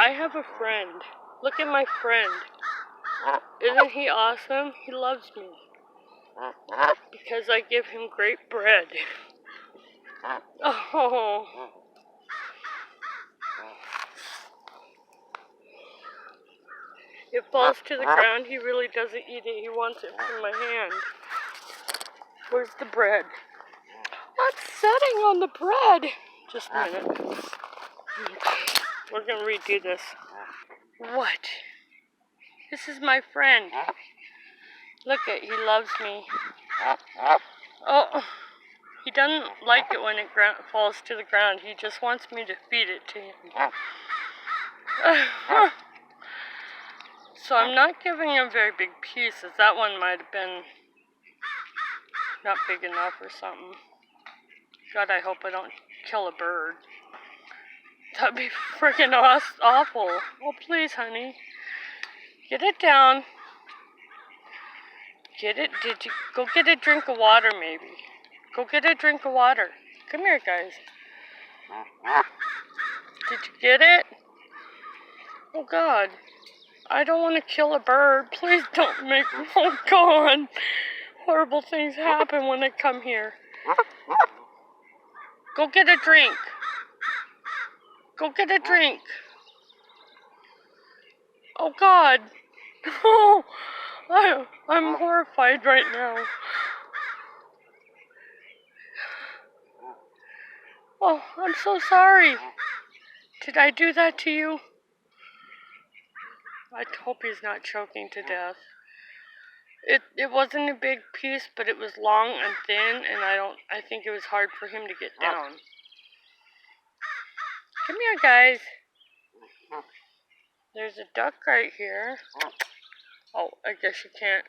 I have a friend. Look at my friend. Isn't he awesome? He loves me. Because I give him great bread. Oh. It falls to the ground. He really doesn't eat it. He wants it from my hand. Where's the bread? What's sitting on the bread? Just a minute. We're going to redo this. What? This is my friend. Look he loves me. Oh, he doesn't like it when it falls to the ground. He just wants me to feed it to him. So I'm not giving him very big pieces. That one might have been not big enough or something. God, I hope I don't kill a bird. That'd be freaking awful. Oh, please, honey. Get it down. Get it? Did you go get a drink of water, maybe? Go get a drink of water. Come here, guys. Did you get it? Oh, God. I don't want to kill a bird. Please don't make... Oh, God. Horrible things happen when I come here. Go get a drink. Go get a drink. Oh, God. Oh, I'm horrified right now. Oh, I'm so sorry. Did I do that to you? I hope he's not choking to death. It wasn't a big piece, but it was long and thin, and I think it was hard for him to get down. Come here, guys. There's a duck right here. Oh, I guess you can't.